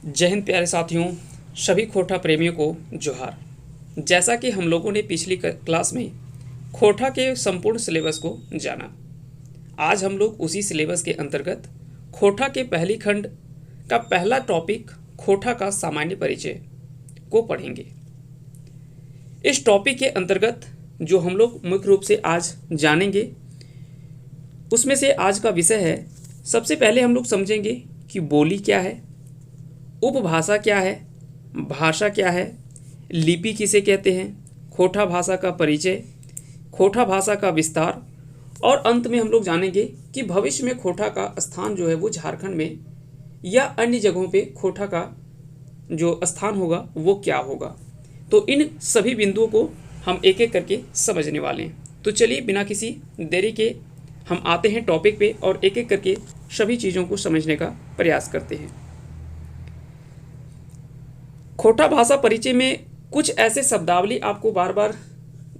जय हिंद प्यारे साथियों, सभी खोटा प्रेमियों को जोहार। जैसा कि हम लोगों ने पिछली क्लास में खोटा के संपूर्ण सिलेबस को जाना, आज हम लोग उसी सिलेबस के अंतर्गत खोटा के पहली खंड का पहला टॉपिक खोटा का सामान्य परिचय को पढ़ेंगे। इस टॉपिक के अंतर्गत जो हम लोग मुख्य रूप से आज जानेंगे, उसमें से आज का विषय है, सबसे पहले हम लोग समझेंगे कि बोली क्या है, उपभाषा क्या है, भाषा क्या है, लिपि किसे कहते हैं, खोटा भाषा का परिचय, खोटा भाषा का विस्तार, और अंत में हम लोग जानेंगे कि भविष्य में खोटा का स्थान जो है वो झारखंड में या अन्य जगहों पे खोटा का जो स्थान होगा वो क्या होगा। तो इन सभी बिंदुओं को हम एक एक करके समझने वाले हैं। तो चलिए बिना किसी देरी के हम आते हैं टॉपिक पे और एक एक करके सभी चीज़ों को समझने का प्रयास करते हैं। खोटा भाषा परिचय में कुछ ऐसे शब्दावली आपको बार बार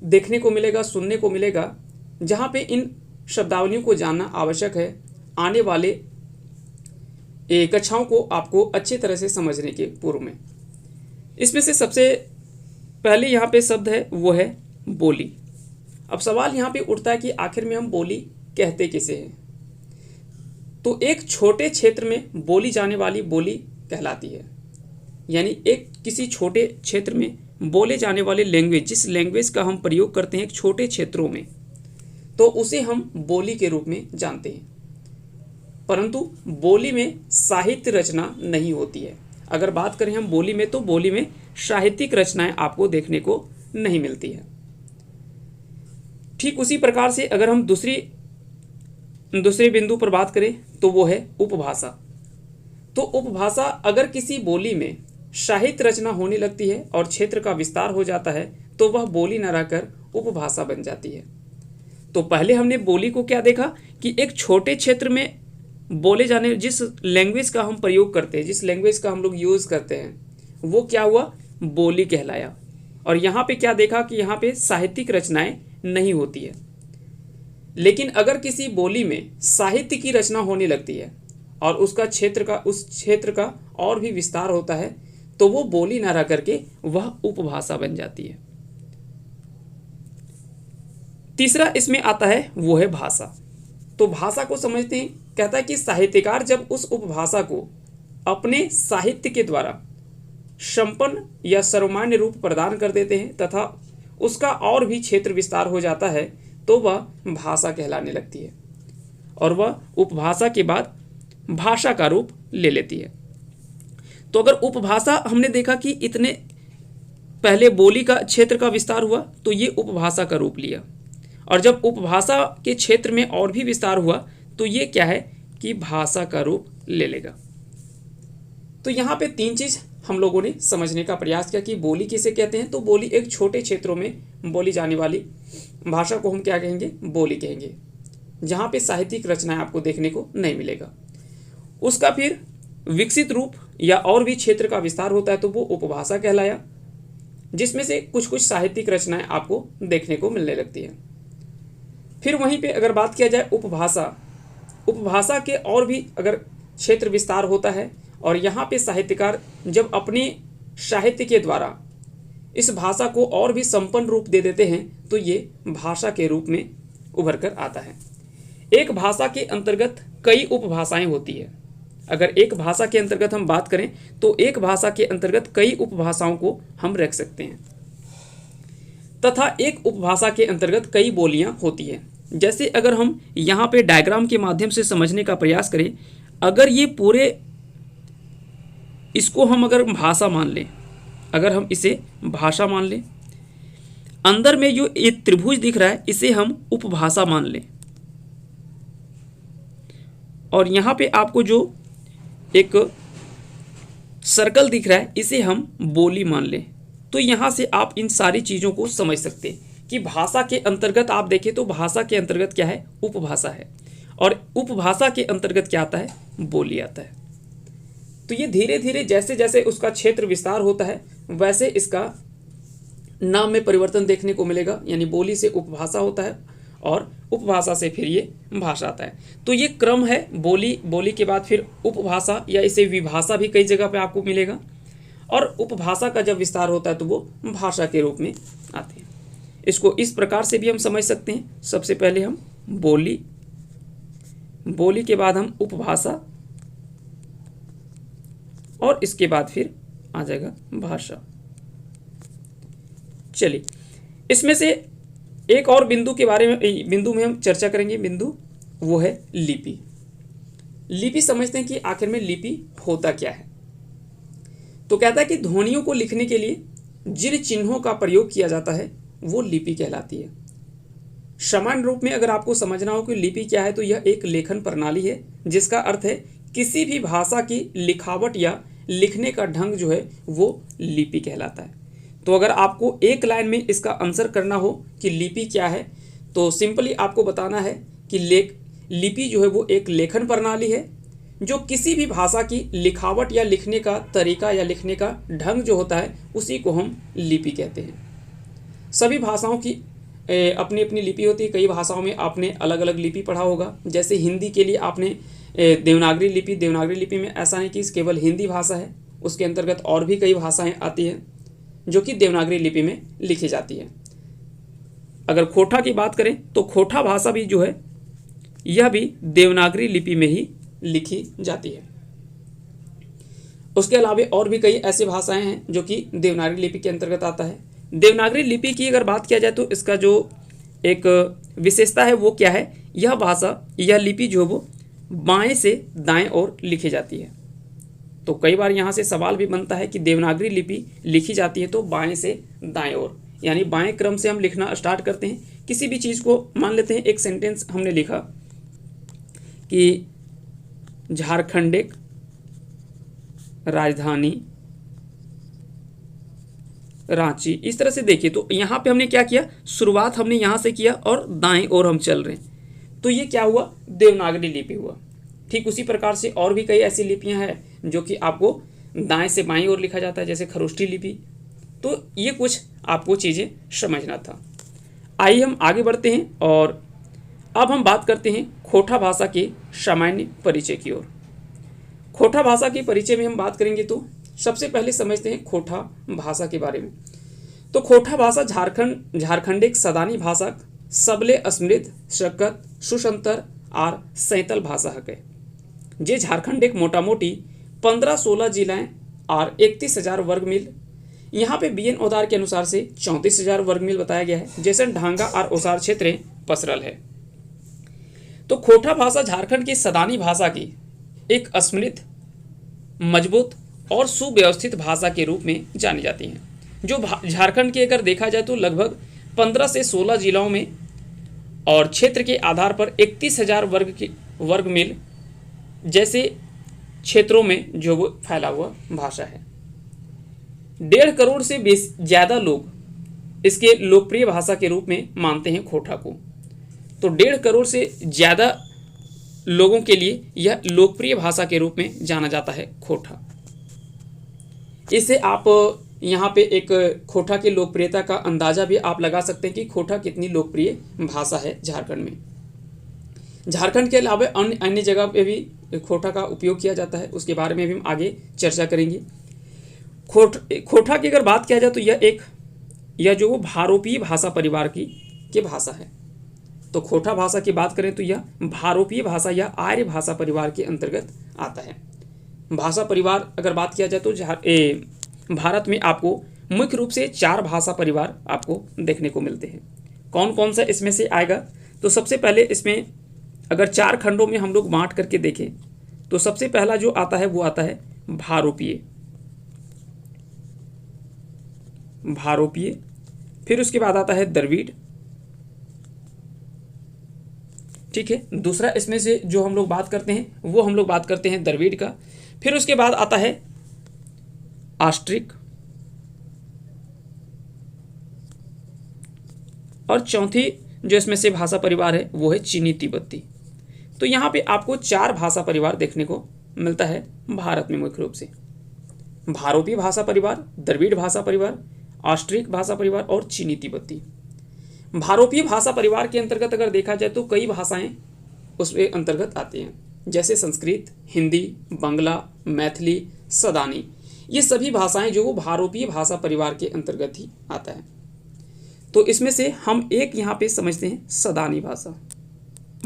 देखने को मिलेगा, सुनने को मिलेगा, जहाँ पे इन शब्दावलियों को जानना आवश्यक है आने वाले कक्षाओं को आपको अच्छी तरह से समझने के पूर्व में। इसमें से सबसे पहले यहाँ पे शब्द है वो है बोली। अब सवाल यहाँ पे उठता है कि आखिर में हम बोली कहते किसे हैं। तो एक छोटे क्षेत्र में बोली जाने वाली बोली कहलाती है, यानी एक किसी छोटे क्षेत्र में बोले जाने वाले लैंग्वेज, जिस लैंग्वेज का हम प्रयोग करते हैं एक छोटे क्षेत्रों में, तो उसे हम बोली के रूप में जानते हैं। परंतु बोली में साहित्य रचना नहीं होती है। अगर बात करें हम बोली में, तो बोली में साहित्यिक रचनाएं आपको देखने को नहीं मिलती है। ठीक उसी प्रकार से अगर हम दूसरे बिंदु पर बात करें तो वो है उपभाषा। तो उपभाषा अगर किसी बोली में साहित्य रचना होने लगती है और क्षेत्र का विस्तार हो जाता है तो वह बोली न रहकर उपभाषा बन जाती है। तो पहले हमने बोली को क्या देखा कि एक छोटे क्षेत्र में बोले जाने, जिस लैंग्वेज का हम प्रयोग करते हैं, जिस लैंग्वेज का हम लोग यूज़ करते हैं, वो क्या हुआ, बोली कहलाया। और यहाँ पे क्या देखा कि यहाँ पे साहित्यिक रचनाएं नहीं होती है। लेकिन अगर किसी बोली में साहित्य की रचना होने लगती है और उस क्षेत्र का और भी विस्तार होता है, तो वो बोली ना रह करके वह उपभाषा बन जाती है। तीसरा इसमें आता है वो है भाषा। तो भाषा को समझते हैं, कहता है कि साहित्यकार जब उस उपभाषा को अपने साहित्य के द्वारा संपन्न या सर्वमान्य रूप प्रदान कर देते हैं तथा उसका और भी क्षेत्र विस्तार हो जाता है, तो वह भाषा कहलाने लगती है और वह उपभाषा के बाद भाषा का रूप ले लेती है। तो अगर उपभाषा हमने देखा कि इतने पहले बोली का क्षेत्र का विस्तार हुआ तो ये उपभाषा का रूप लिया, और जब उपभाषा के क्षेत्र में और भी विस्तार हुआ तो ये क्या है कि भाषा का रूप ले लेगा। तो यहाँ पे तीन चीज हम लोगों ने समझने का प्रयास किया कि बोली किसे कहते हैं। तो बोली एक छोटे क्षेत्रों में बोली जाने वाली भाषा को हम क्या कहेंगे, बोली कहेंगे, जहाँ पे साहित्यिक रचनाएं आपको देखने को नहीं मिलेगा। उसका फिर विकसित रूप या और भी क्षेत्र का विस्तार होता है तो वो उपभाषा कहलाया, जिसमें से कुछ कुछ साहित्यिक रचनाएं आपको देखने को मिलने लगती है। फिर वहीं पे अगर बात किया जाए उपभाषा के और भी अगर क्षेत्र विस्तार होता है और यहाँ पे साहित्यकार जब अपने साहित्य के द्वारा इस भाषा को और भी संपन्न रूप दे देते हैं तो ये भाषा के रूप में उभर कर आता है। एक भाषा के अंतर्गत कई उपभाषाएं होती है। अगर एक भाषा के अंतर्गत हम बात करें तो एक भाषा के अंतर्गत कई उपभाषाओं को हम रख सकते हैं, तथा एक उपभाषा के अंतर्गत कई बोलियां होती हैं। जैसे अगर हम यहाँ पे डायग्राम के माध्यम से समझने का प्रयास करें, अगर ये पूरे इसको हम अगर भाषा मान लें, अगर हम इसे भाषा मान लें, अंदर में जो एक त्रिभुज दिख रहा है इसे हम उपभाषा मान लें, और यहाँ पे आपको जो एक सर्कल दिख रहा है इसे हम बोली मान लें, तो यहाँ से आप इन सारी चीज़ों को समझ सकते हैं कि भाषा के अंतर्गत आप देखें तो भाषा के अंतर्गत क्या है, उपभाषा है, और उपभाषा के अंतर्गत क्या आता है, बोली आता है। तो ये धीरे धीरे जैसे जैसे उसका क्षेत्र विस्तार होता है वैसे इसका नाम में परिवर्तन देखने को मिलेगा, यानी बोली से उपभाषा होता है और उपभाषा से फिर ये भाषा आता है। तो ये क्रम है, बोली, बोली के बाद फिर उपभाषा या इसे विभाषा भी कई जगह पे आपको मिलेगा, और उपभाषा का जब विस्तार होता है तो वो भाषा के रूप में आते हैं। इसको इस प्रकार से भी हम समझ सकते हैं, सबसे पहले हम बोली, बोली के बाद हम उपभाषा, और इसके बाद फिर आ जाएगा भाषा। चलिए, इसमें से एक और बिंदु के बारे में, बिंदु में हम चर्चा करेंगे, बिंदु वो है लिपि। लिपि समझते हैं कि आखिर में लिपि होता क्या है। तो कहता है कि ध्वनियों को लिखने के लिए जिन चिन्हों का प्रयोग किया जाता है वो लिपि कहलाती है। सामान्य रूप में अगर आपको समझना हो कि लिपि क्या है, तो यह एक लेखन प्रणाली है जिसका अर्थ है किसी भी भाषा की लिखावट या लिखने का ढंग जो है वो लिपि कहलाता है। तो अगर आपको एक लाइन में इसका आंसर करना हो कि लिपि क्या है, तो सिंपली आपको बताना है कि लिपि जो है वो एक लेखन प्रणाली है जो किसी भी भाषा की लिखावट या लिखने का तरीका या लिखने का ढंग जो होता है उसी को हम लिपि कहते हैं। सभी भाषाओं की अपनी अपनी लिपि होती है। कई भाषाओं में आपने अलग अलग लिपि पढ़ा होगा, जैसे हिंदी के लिए आपने देवनागरी लिपि। देवनागरी लिपि में ऐसा नहीं कि केवल हिंदी भाषा है, उसके अंतर्गत और भी कई भाषाएं आती हैं जो कि देवनागरी लिपि में लिखी जाती है। अगर खोटा की बात करें तो खोटा भाषा भी जो है यह भी देवनागरी लिपि में ही लिखी जाती है। उसके अलावा और भी कई ऐसी भाषाएं हैं जो कि देवनागरी लिपि के अंतर्गत आता है। देवनागरी लिपि की अगर बात किया जाए तो इसका जो एक विशेषता है वो क्या है, यह भाषा, यह लिपि जो वो बाएं से दाएं ओर लिखी जाती है। तो कई बार यहाँ से सवाल भी बनता है कि देवनागरी लिपि लिखी जाती है तो बाएं से दाएं ओर, यानी बाएं क्रम से हम लिखना स्टार्ट करते हैं। किसी भी चीज़ को मान लेते हैं, एक सेंटेंस हमने लिखा कि झारखंडिक राजधानी रांची, इस तरह से देखिए तो यहाँ पे हमने क्या किया, शुरुआत हमने यहाँ से किया और दाएं ओर हम चल रहे हैं, तो ये क्या हुआ, देवनागरी लिपि हुआ। ठीक उसी प्रकार से और भी कई ऐसी लिपियाँ हैं जो कि आपको दाएं से बाएं ओर लिखा जाता है, जैसे खरोष्ठी लिपि। तो ये कुछ आपको चीज़ें समझना था। आइए हम आगे बढ़ते हैं और अब हम बात करते हैं खोटा भाषा के सामान्य परिचय की ओर। खोटा भाषा के परिचय में हम बात करेंगे तो सबसे पहले समझते हैं खोटा भाषा के बारे में। तो खोटा भाषा झारखंडिक सदानी भाषा सबले समृद्ध शकत सुसंतर और सैतल भाषा है। जे झारखंडिक मोटा मोटी 15-16 जिलाएं और 31,000 वर्ग मील, यहाँ पे बीएन ओदार के अनुसार से 34,000 वर्ग मील बताया गया है, जैसे ढांगा और ओसार क्षेत्र पसरल है। तो खोटा भाषा झारखंड की सदानी भाषा की एक समृद्ध, मजबूत और सुव्यवस्थित भाषा के रूप में जानी जाती है, जो झारखंड के अगर देखा जाए तो लगभग 15 से 16 जिलों में और क्षेत्र के आधार पर 31,000 वर्ग मील जैसे क्षेत्रों में जो वो फैला हुआ भाषा है। 1.5 करोड़ से ज़्यादा लोग इसके लोकप्रिय भाषा के रूप में मानते हैं खोटा को। तो 1.5 करोड़ से ज़्यादा लोगों के लिए यह लोकप्रिय भाषा के रूप में जाना जाता है खोटा। इससे आप यहाँ पे एक खोटा की लोकप्रियता का अंदाज़ा भी आप लगा सकते हैं कि खोटा कितनी लोकप्रिय भाषा है झारखंड में। झारखंड के अलावा अन्य जगह पे भी खोटा का उपयोग किया जाता है, उसके बारे में भी हम आगे चर्चा करेंगे। खोटा की अगर बात किया जाए तो यह जो भारोपीय भाषा परिवार की भाषा है। तो खोटा भाषा की बात करें तो यह भारोपीय भाषा या आर्य भाषा परिवार के अंतर्गत आता है। भाषा परिवार अगर बात किया जाए तो भारत में आपको मुख्य रूप से 4 भाषा परिवार आपको देखने को मिलते हैं। कौन कौन सा इसमें से आएगा, तो सबसे पहले इसमें अगर 4 खंडों में हम लोग बांट करके देखें तो सबसे पहला जो आता है वो आता है भारोपीय, फिर उसके बाद आता है द्रविड़, ठीक है। दूसरा इसमें से जो हम लोग बात करते हैं वो हम लोग बात करते हैं द्रविड़ का। फिर उसके बाद आता है ऑस्ट्रिक, और चौथी जो इसमें से भाषा परिवार है वो है चीनी तिब्बती। तो यहाँ पे आपको 4 भाषा परिवार देखने को मिलता है भारत में, मुख्य रूप से भारोपीय भाषा परिवार, द्रविड़ भाषा परिवार, ऑस्ट्रिक भाषा परिवार और चीनी तिब्बती। भारोपीय भाषा परिवार के अंतर्गत अगर देखा जाए तो कई भाषाएं उसके अंतर्गत आती हैं, जैसे संस्कृत, हिंदी, बांग्ला, मैथिली, सदानी। ये सभी भाषाएं जो वो भारोपीय भाषा परिवार के अंतर्गत ही आता है। तो इसमें से हम एक यहाँ पे समझते हैं सदानी भाषा।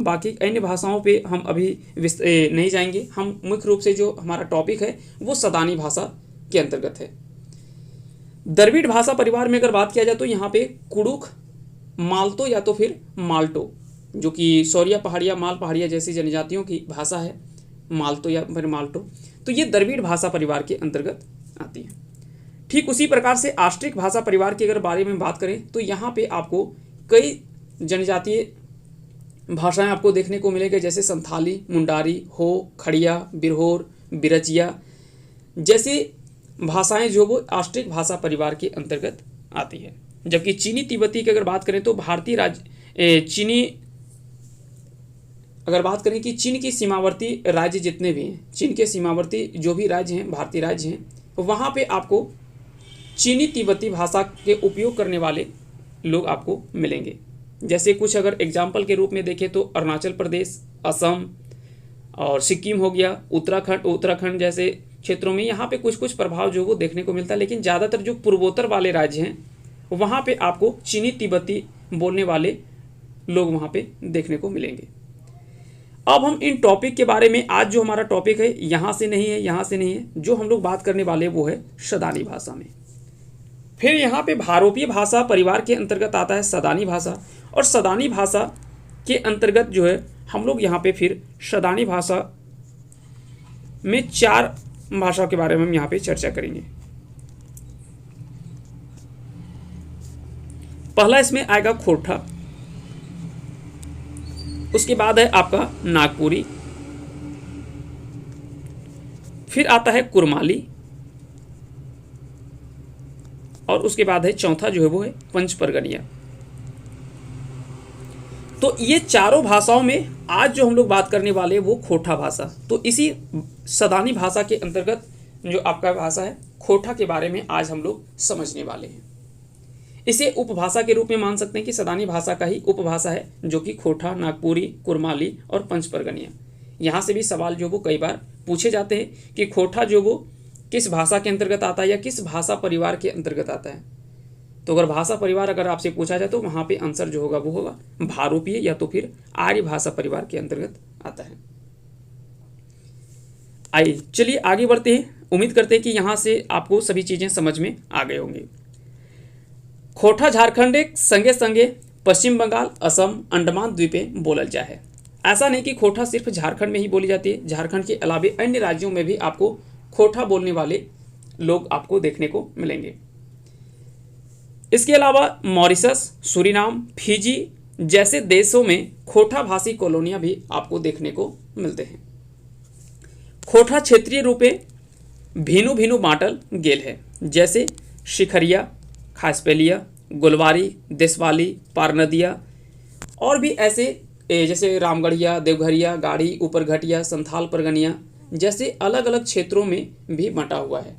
बाकी अन्य भाषाओं पे हम अभी नहीं जाएंगे। हम मुख्य रूप से जो हमारा टॉपिक है वो सदानी भाषा के अंतर्गत है। द्रविड़ भाषा परिवार में अगर बात किया जाए तो यहाँ पे कुड़ुख, माल्तो या तो फिर माल्टो, जो कि सौरिया पहाड़िया, माल पहाड़िया जैसी जनजातियों की भाषा है, माल्तो या फिर माल्टो, तो ये द्रविड़ भाषा परिवार के अंतर्गत आती है। ठीक उसी प्रकार से आष्ट्रिक भाषा परिवार के अगर बारे में बात करें तो यहाँ पे आपको कई जनजातीय भाषाएं आपको देखने को मिलेगी, जैसे संथाली, मुंडारी, हो, खड़िया, बिरहोर, बिरचिया जैसी भाषाएं जो वो आष्ट्रिक भाषा परिवार के अंतर्गत आती है। जबकि चीनी तिब्बती की अगर बात करें तो भारतीय राज्य चीनी अगर बात करें कि चीन की सीमावर्ती राज्य जितने भी हैं, चीन के सीमावर्ती जो भी राज्य हैं, भारतीय राज्य हैं, वहाँ पे आपको चीनी तिब्बती भाषा के उपयोग करने वाले लोग आपको मिलेंगे। जैसे कुछ अगर एग्जाम्पल के रूप में देखें तो अरुणाचल प्रदेश, असम और सिक्किम हो गया, उत्तराखंड जैसे क्षेत्रों में यहाँ पे कुछ कुछ प्रभाव जो वो देखने को मिलता है। लेकिन ज़्यादातर जो पूर्वोत्तर वाले राज्य हैं वहाँ पे आपको चीनी तिब्बती बोलने वाले लोग वहाँ पे देखने को मिलेंगे। अब हम इन टॉपिक के बारे में, आज जो हमारा टॉपिक है यहाँ से नहीं है, यहाँ से नहीं है, जो हम लोग बात करने वाले वो है सदानी भाषा में। फिर यहाँ पे भारोपीय भाषा परिवार के अंतर्गत आता है सदानी भाषा, और सदानी भाषा के अंतर्गत जो है हम लोग यहाँ पे फिर सदानी भाषा में 4 भाषा के बारे में हम यहाँ पे चर्चा करेंगे। पहला इसमें आएगा खोरठा, उसके बाद है आपका नागपुरी, फिर आता है कुरमाली, और उसके बाद है चौथा जो है वो है पंचपरगनिया। तो ये चारों भाषाओं में आज जो हम लोग बात करने वाले हैं वो खोरठा भाषा। तो इसी सदानी भाषा के अंतर्गत जो आपका भाषा है खोरठा के बारे में आज हम लोग समझने वाले हैं। इसे उपभाषा के रूप में मान सकते हैं कि सदानी भाषा का ही उपभाषा है, जो कि खोरठा, नागपुरी, कुरमाली और पंचपरगनिया। यहाँ से भी सवाल जो वो कई बार पूछे जाते हैं कि खोरठा जो वो किस भाषा के अंतर्गत आता है या किस भाषा परिवार के अंतर्गत आता है। तो अगर भाषा परिवार अगर आपसे पूछा जाए तो वहाँ पे आंसर जो होगा वो होगा भारोपीय या तो फिर आर्य भाषा परिवार के अंतर्गत आता है। आइए चलिए आगे बढ़ते हैं। उम्मीद करते हैं कि यहाँ से आपको सभी चीज़ें समझ में आ गए होंगे। खोरठा झारखंड एक संगे संगे पश्चिम बंगाल, असम, अंडमान द्वीपे बोलल जा है। ऐसा नहीं कि खोरठा सिर्फ झारखंड में ही बोली जाती है, झारखंड के अलावे अन्य राज्यों में भी आपको खोरठा बोलने वाले लोग आपको देखने को मिलेंगे। इसके अलावा मॉरिशस, सूरीनाम, फिजी जैसे देशों में खोरठा भाषी कॉलोनियां भी आपको देखने को मिलते हैं। खोरठा क्षेत्रीय रूपे भिनु भिनु बांटल गेल है, जैसे शिखरिया, खासपेलिया, गुलवारी, देशवाली, पारनदिया और भी ऐसे जैसे रामगढ़िया, देवघरिया, गाड़ी, ऊपरघटिया, संथाल परगनिया जैसे अलग अलग क्षेत्रों में भी बंटा हुआ है।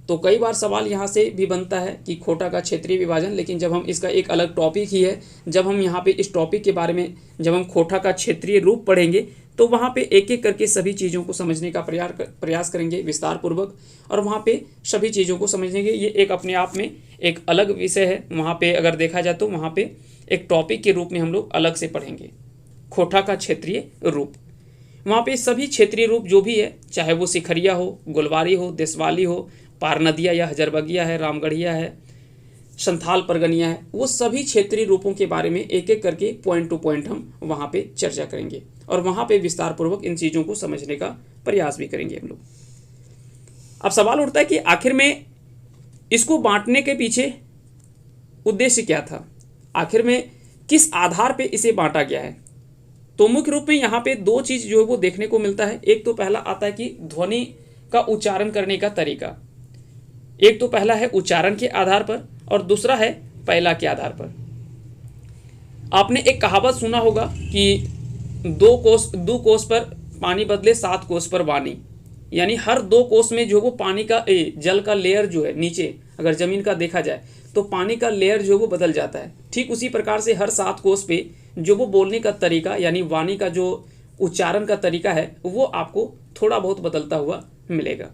तो कई बार सवाल यहाँ से भी बनता है कि खोरठा का क्षेत्रीय विभाजन, लेकिन जब हम इसका एक अलग टॉपिक ही है, जब हम यहाँ पे इस टॉपिक के बारे में जब हम खोरठा का क्षेत्रीय रूप पढ़ेंगे तो वहाँ पे एक एक करके सभी चीज़ों को समझने का प्रयास करेंगे विस्तार पूर्वक, और वहाँ पे सभी चीज़ों को समझेंगे। ये एक अपने आप में एक अलग विषय है। वहाँ पे अगर देखा जाए तो वहाँ पे एक टॉपिक के रूप में हम लोग अलग से पढ़ेंगे खोरठा का क्षेत्रीय रूप। वहाँ पे सभी क्षेत्रीय रूप जो भी है, चाहे वो शिखरिया हो, गुलवारी हो, देशवाली हो, पारनदिया या हजरबगिया है, रामगढ़िया है, संथाल परगनिया है, वो सभी क्षेत्रीय रूपों के बारे में एक एक करके पॉइंट टू पॉइंट हम वहाँ पे चर्चा करेंगे और वहाँ पे विस्तार पूर्वक इन चीज़ों को समझने का प्रयास भी करेंगे हम लोग। अब सवाल उठता है कि आखिर में इसको बांटने के पीछे उद्देश्य क्या था, आखिर में किस आधार पे इसे बांटा गया है। तो मुख्य रूप में यहाँ पे 2 चीज़ जो है वो देखने को मिलता है। एक तो पहला आता है कि ध्वनि का उच्चारण करने का तरीका, एक तो पहला है उच्चारण के आधार पर और दूसरा है पहला के आधार पर। आपने एक कहावत सुना होगा कि 2 कोस पर पानी बदले 7 कोस पर वाणी। यानी हर 2 कोस में जो वो पानी का जल का लेयर जो है नीचे अगर ज़मीन का देखा जाए तो पानी का लेयर जो वो बदल जाता है। ठीक उसी प्रकार से हर 7 कोस पे जो वो बोलने का तरीका यानी वाणी का जो उच्चारण का तरीका है वो आपको थोड़ा बहुत बदलता हुआ मिलेगा।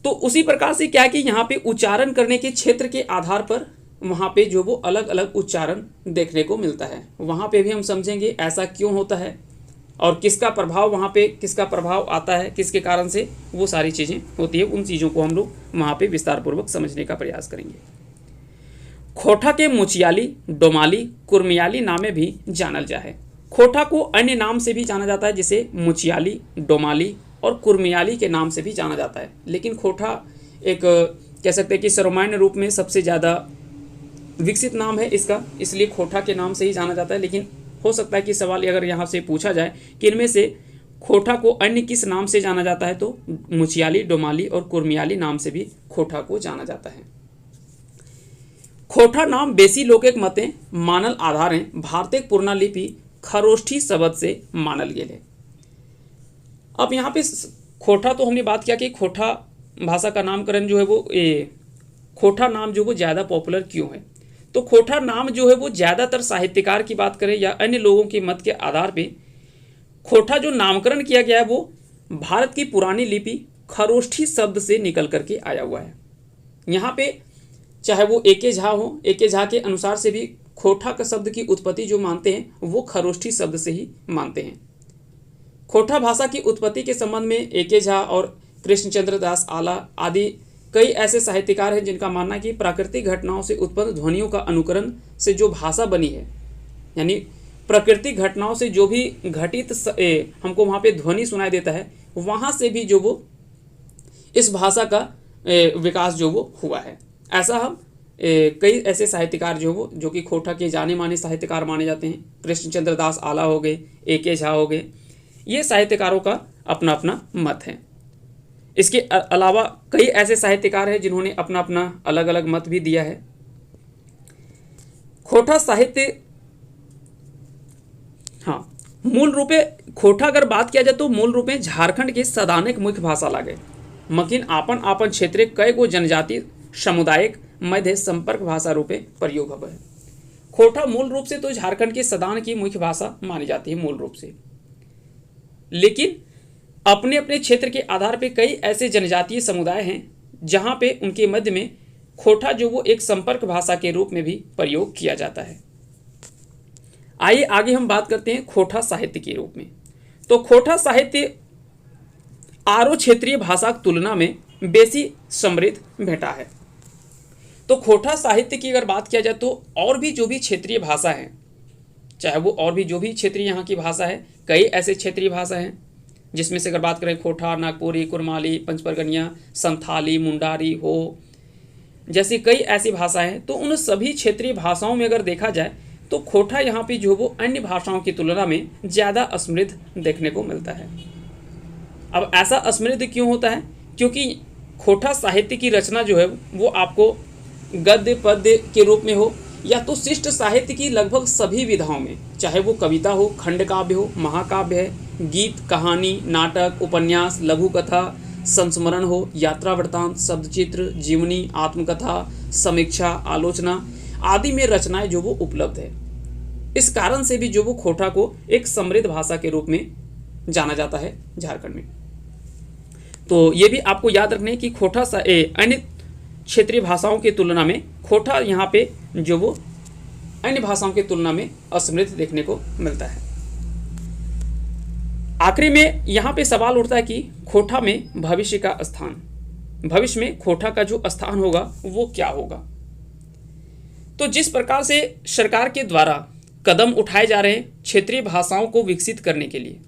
तो उसी प्रकार से क्या है कि यहाँ पे उच्चारण करने के क्षेत्र के आधार पर वहाँ पे जो वो अलग अलग उच्चारण देखने को मिलता है। वहाँ पे भी हम समझेंगे ऐसा क्यों होता है और किसका प्रभाव वहाँ पे किसका प्रभाव आता है, किसके कारण से वो सारी चीज़ें होती है। उन चीज़ों को हम लोग वहाँ पे विस्तार पूर्वक समझने का प्रयास करेंगे। खोटा के मुचियाली, डोमाली, कुर्मियाली नामे भी जानल जाए। खोटा को अन्य नाम से भी जाना जाता है जिसे मुचियाली, डोमाली और कुर्मियाली के नाम से भी जाना जाता है। लेकिन खोटा एक कह सकते हैं कि सर्वमान्य रूप में सबसे ज़्यादा विकसित नाम है इसका, इसलिए खोटा के नाम से ही जाना जाता है। लेकिन हो सकता है कि सवाल अगर यहाँ से पूछा जाए कि इनमें से खोटा को अन्य किस नाम से जाना जाता है, तो मुचियाली, डोमाली और कुर्मियाली नाम से भी खोटा को जाना जाता है। खोटा नाम बेसी लोकिक मते मानल आधार भारतीय पूर्णालिपि खरोष्ठी शब्द से मानल गेल है। अब यहाँ पे खोटा तो हमने बात किया कि खोटा भाषा का नामकरण जो है वो खोटा नाम जो वो ज़्यादा पॉपुलर क्यों है। तो खोटा नाम जो है वो ज़्यादातर साहित्यकार की बात करें या अन्य लोगों के मत के आधार पे खोटा जो नामकरण किया गया है वो भारत की पुरानी लिपि खरोष्ठी शब्द से निकल करके आया हुआ है। यहाँ पे चाहे वो एके झा हो, एके झा के अनुसार से भी खोटा का शब्द की उत्पत्ति जो मानते हैं वो खरोष्ठी शब्द से ही मानते हैं। खोटा भाषा की उत्पत्ति के संबंध में एके झा और कृष्णचंद्र दास आला आदि कई ऐसे साहित्यकार हैं जिनका मानना है कि प्राकृतिक घटनाओं से उत्पन्न ध्वनियों का अनुकरण से जो भाषा बनी है, यानी प्राकृतिक घटनाओं से जो भी घटित हमको वहाँ पे ध्वनि सुनाई देता है, वहाँ से भी जो वो इस भाषा का विकास जो वो हुआ है। ऐसा हम कई ऐसे साहित्यकार जो कि खोटा के जाने माने साहित्यकार माने जाते हैं। कृष्णचंद्र दास आला हो गए, एके झा हो गए, ये साहित्यकारों का अपना अपना मत है। इसके अलावा कई ऐसे साहित्यकार हैं जिन्होंने अपना अपना अलग अलग मत भी दिया है। खोटा साहित्य, हाँ, मूल रूपे खोटा अगर बात किया जाए तो मूल रूप में झारखंड के सदानिक मुख्य भाषा लागे, मकिन आपन आपन क्षेत्रे कई गो जनजाति सामुदायिक मध्य संपर्क भाषा रूपे प्रयोग हुआ है। खोटा मूल रूप से तो झारखंड के सदान की मुख्य भाषा मानी जाती है मूल रूप से, लेकिन अपने अपने क्षेत्र के आधार पे कई ऐसे जनजातीय समुदाय हैं जहां पे उनके मध्य में खोटा जो वो एक संपर्क भाषा के रूप में भी प्रयोग किया जाता है। आइए आगे हम बात करते हैं खोटा साहित्य के रूप में। तो खोटा साहित्य आरो क्षेत्रीय भाषा की तुलना में बेसी समृद्ध भेटा है। तो खोटा साहित्य की अगर बात किया जाए तो और भी जो भी क्षेत्रीय भाषा है, चाहे वो और भी जो भी क्षेत्रीय यहाँ की भाषा है, कई ऐसे क्षेत्रीय भाषा हैं जिसमें से अगर बात करें खोटा, नागपुरी, कुरमाली, पंचपरगनिया, संथाली, मुंडारी हो जैसी कई ऐसी भाषाएं हैं। तो उन सभी क्षेत्रीय भाषाओं में अगर देखा जाए तो खोटा यहाँ पे जो वो अन्य भाषाओं की तुलना में ज़्यादा समृद्ध देखने को मिलता है। अब ऐसा समृद्ध क्यों होता है? क्योंकि खोटा साहित्य की रचना जो है वो आपको गद्य पद्य के रूप में हो या तो शिष्ट साहित्य की लगभग सभी विधाओं में, चाहे वो कविता हो, खंड काव्य हो, महाकाव्य है, गीत, कहानी, नाटक, उपन्यास, लघु कथा, संस्मरण हो, यात्रा वृत्तांत, शब्दचित्र, जीवनी, आत्मकथा, समीक्षा, आलोचना आदि में रचनाएं जो वो उपलब्ध है। इस कारण से भी जो वो खोटा को एक समृद्ध भाषा के रूप में जाना जाता है झारखंड में। तो ये भी आपको याद रखना है कि खोटा अन्य क्षेत्रीय भाषाओं की तुलना में खोटा यहाँ पे जो वो अन्य भाषाओं की तुलना में असमृद्ध देखने को मिलता है। आखिरी में यहाँ पे सवाल उठता है कि खोटा में भविष्य का स्थान, भविष्य में खोटा का जो स्थान होगा वो क्या होगा। तो जिस प्रकार से सरकार के द्वारा कदम उठाए जा रहे हैं क्षेत्रीय भाषाओं को विकसित करने के लिए,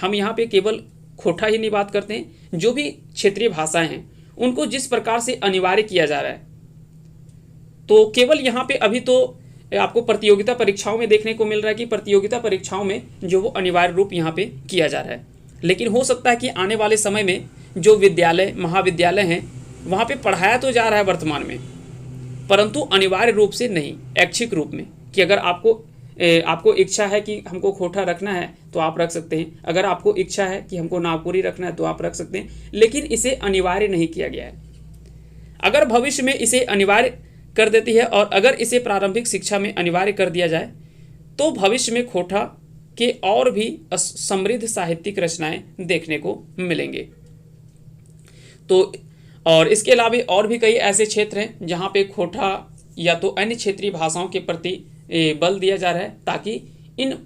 हम यहाँ पे केवल खोटा ही नहीं बात करते हैं, जो भी क्षेत्रीय भाषाएं हैं उनको जिस प्रकार से अनिवार्य किया जा रहा है, तो केवल यहाँ पे अभी तो आपको प्रतियोगिता परीक्षाओं में देखने को मिल रहा है कि प्रतियोगिता परीक्षाओं में जो वो अनिवार्य रूप यहाँ पे किया जा रहा है। लेकिन हो सकता है कि आने वाले समय में जो विद्यालय महाविद्यालय हैं वहाँ पे पढ़ाया तो जा रहा है वर्तमान में, परंतु अनिवार्य रूप से नहीं, ऐच्छिक रूप में, कि अगर आपको आपको इच्छा है कि हमको खोटा रखना है तो आप रख सकते हैं, अगर आपको इच्छा है कि हमको नागपुरी रखना है तो आप रख सकते हैं, लेकिन इसे अनिवार्य नहीं किया गया है। अगर भविष्य में इसे अनिवार्य कर देती है और अगर इसे प्रारंभिक शिक्षा में अनिवार्य कर दिया जाए तो भविष्य में खोटा के और भी समृद्ध साहित्यिक रचनाएं देखने को मिलेंगे। तो और इसके अलावा और भी कई ऐसे क्षेत्र हैं जहाँ पे खोटा या तो अन्य क्षेत्रीय भाषाओं के प्रति बल दिया जा रहा है ताकि इन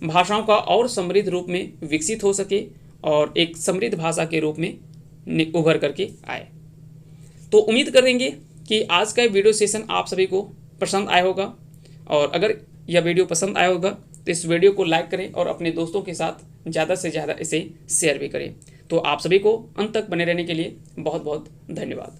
भाषाओं का और समृद्ध रूप में विकसित हो सके और एक समृद्ध भाषा के रूप में उभर करके आए। तो उम्मीद करेंगे कि आज का वीडियो सेशन आप सभी को पसंद आया होगा, और अगर यह वीडियो पसंद आया होगा तो इस वीडियो को लाइक करें और अपने दोस्तों के साथ ज़्यादा से ज़्यादा इसे शेयर भी करें। तो आप सभी को अंत तक बने रहने के लिए बहुत बहुत धन्यवाद।